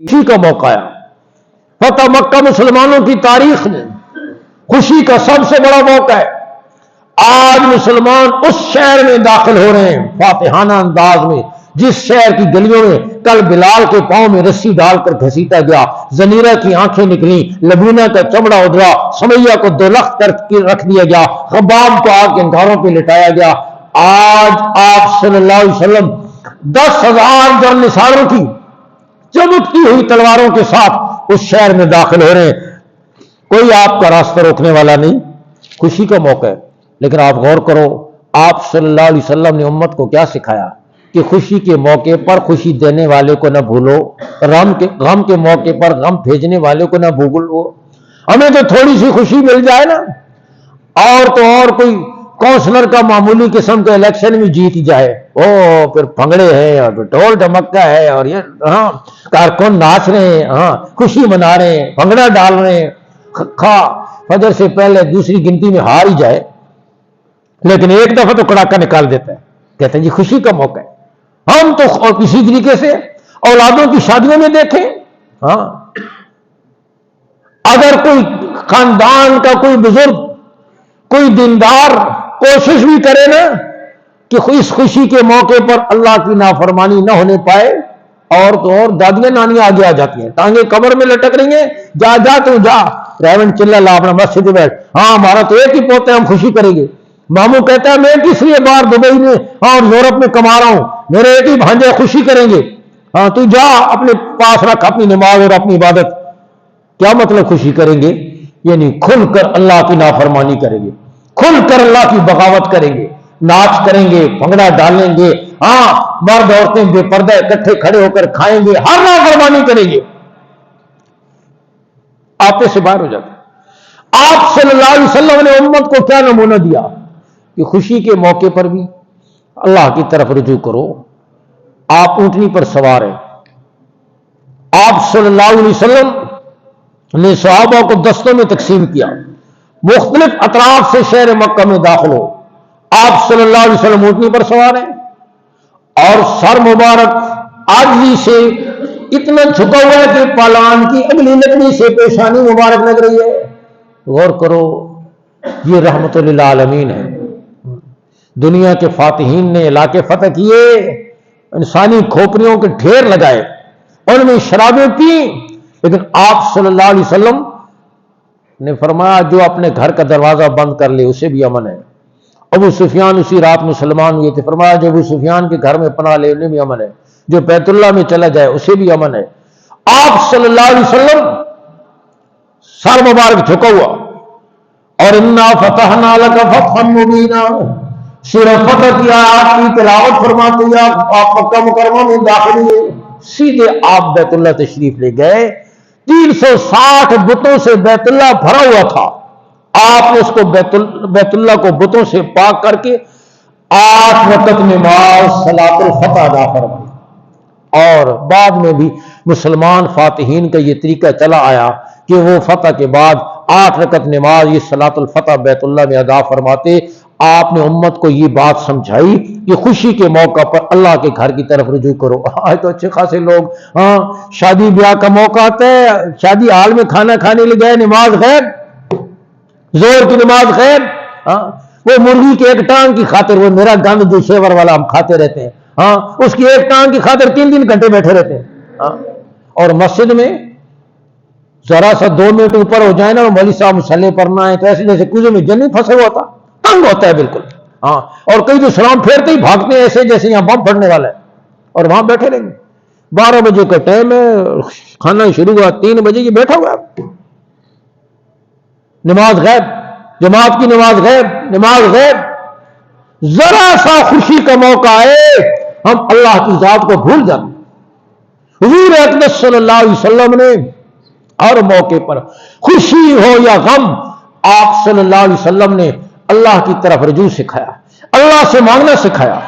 خوشی کا موقع آیا. فتح مکہ مسلمانوں کی تاریخ میں خوشی کا سب سے بڑا موقع ہے. آج مسلمان اس شہر میں داخل ہو رہے ہیں فاتحانہ انداز میں جس شہر کی گلیوں میں کل بلال کے پاؤں میں رسی ڈال کر گھسیٹا گیا, زنیرہ کی آنکھیں نکلی, لبینہ کا چمڑا ادھرا, سمیہ کو دولخت کر کے رکھ دیا گیا, خباب کو آگ کے انگاروں پہ لٹایا گیا. آج آپ صلی اللہ علیہ وسلم 10,000 جانثاروں کی چمکتی ہوئی تلواروں کے ساتھ اس شہر میں داخل ہو رہے ہیں. کوئی آپ کا راستہ روکنے والا نہیں. خوشی کا موقع ہے. لیکن آپ غور کرو, آپ صلی اللہ علیہ وسلم نے امت کو کیا سکھایا کہ خوشی کے موقع پر خوشی دینے والے کو نہ بھولو, غم کے موقع پر غم بھیجنے والے کو نہ بھولو. ہمیں تو تھوڑی سی خوشی مل جائے نا, اور تو اور کوئی کونسلر کا معمولی قسم کا الیکشن میں جیت جائے, او پھر بھنگڑے ہیں اور ڈھول ڈھمکا ہے اور یہ ہاں کارکن ناچ رہے ہیں, ہاں خوشی منا رہے ہیں, بھنگڑا ڈال رہے ہیں, فجر سے پہلے دوسری گنتی میں ہار ہی جائے, لیکن ایک دفعہ تو کڑاکا نکال دیتا ہے, کہتے ہیں جی خوشی کا موقع ہے. ہم تو اور کسی طریقے سے اولادوں کی شادیوں میں دیکھیں, ہاں اگر کوئی خاندان کا کوئی بزرگ کوئی دیندار کوشش بھی کرے نا کہ اس خوشی کے موقع پر اللہ کی نافرمانی نہ ہونے پائے, اور تو اور دادیاں نانیاں آگے آ جاتی ہیں, ٹانگیں کمر میں لٹک رہی ہیں, جا جا تو جا ریون چلا لا اپنا مسجد میں بیٹھ, ہاں ہمارا تو ایک ہی پوتا ہے ہم خوشی کریں گے. ماموں کہتا ہے میں تیسری بار دبئی میں اور یورپ میں کما رہا ہوں, میرے ایک ہی بھانجے خوشی کریں گے, ہاں تو جا اپنے پاس رکھ اپنی نماز اور اپنی عبادت. کیا مطلب خوشی کریں گے؟ یعنی کھل کر اللہ کی نافرمانی کریں گے, کھل کر اللہ کی بغاوت کریں گے, ناچ کریں گے, بھنگڑا ڈالیں گے, ہاں مرد عورتیں بے پردہ اکٹھے کھڑے ہو کر کھائیں گے, ہر نافرمانی کریں گے. آپے سے باہر ہو جاتے. آپ صلی اللہ علیہ وسلم نے امت کو کیا نمونہ دیا کہ خوشی کے موقع پر بھی اللہ کی طرف رجوع کرو. آپ اونٹنی پر سوار ہیں, آپ صلی اللہ علیہ وسلم نے صحابہ کو دستوں میں تقسیم کیا, مختلف اطراف سے شہر مکہ میں داخل ہو. آپ صلی اللہ علیہ وسلم اونٹنی پر سوار ہیں اور سر مبارک عاجزی سے اتنا جھکا ہوا ہے کہ پالان کی اگلی لکڑی سے پیشانی مبارک لگ رہی ہے. غور کرو, یہ رحمت للعالمین ہے. دنیا کے فاتحین نے علاقے فتح کیے, انسانی کھوپڑیوں کے ڈھیر لگائے, ان میں شرابیں پی, لیکن آپ صلی اللہ علیہ وسلم نے فرمایا جو اپنے گھر کا دروازہ بند کر لے اسے بھی امن ہے. ابو سفیان اسی رات مسلمان ہوئے تھے, فرمایا جو ابو سفیان کے گھر میں پناہ لے انہیں بھی امن ہے, جو بیت اللہ میں چلا جائے اسے بھی امن ہے. آپ صلی اللہ علیہ وسلم سر مبارک جھکا ہوا, اور انا فتحنا لک فتحا مبینا سورہ فتح کی آیات کی تلاوت فرماتے ہوئے آپ مکہ مکرمہ میں داخل ہوئے, سیدھے آپ بیت اللہ تشریف لے گئے. 360 بتوں سے بیت اللہ بھرا ہوا تھا, آپ نے اس کو بیت اللہ کو بتوں سے پاک کر کے 8 وقت نماز صلاۃ الفتح ادا فرمائی. اور بعد میں بھی مسلمان فاتحین کا یہ طریقہ چلا آیا کہ وہ فتح کے بعد 8 رکعت نماز یہ صلاۃ الفتح بیت اللہ میں ادا فرماتے. آپ نے امت کو یہ بات سمجھائی کہ خوشی کے موقع پر اللہ کے گھر کی طرف رجوع کرو. آج تو اچھے خاصے لوگ ہاں شادی بیاہ کا موقع آتا ہے, شادی حال میں کھانا کھانے لے گئے, نماز غیر, زور کی نماز غیر, ہاں وہ مرغی کی ایک ٹانگ کی خاطر, وہ میرا گند جو شیور والا ہم کھاتے رہتے ہیں, ہاں اس کی ایک ٹانگ کی خاطر 3 گھنٹے بیٹھے رہتے ہیں. ہاں اور مسجد میں ذرا سا 2 منٹ اوپر ہو جائے نا, مولوی صاحب مصلی پر نہ آئے تو ایسے جیسے کوزے میں جن پھنسے ہوا تھا, تنگ ہوتا ہے بالکل. ہاں اور کئی تو سلام پھیرتے ہی بھاگتے ہیں ایسے جیسے یہاں بم پھڑنے والا ہے, اور وہاں بیٹھے رہیں گے. 12 بجے کا ٹائم ہے, کھانا شروع ہوا 3 بجے, یہ بیٹھا ہوا ہے. نماز غیب, جماعت کی نماز غیب, نماز غیب. ذرا سا خوشی کا موقع آئے ہم اللہ کی ذات کو بھول جاتے ہیں. حضور اقدس صلی اللہ علیہ وسلم نے ہر موقع پر خوشی ہو یا غم, آپ صلی اللہ علیہ وسلم نے اللہ کی طرف رجوع سکھایا, اللہ سے مانگنا سکھایا.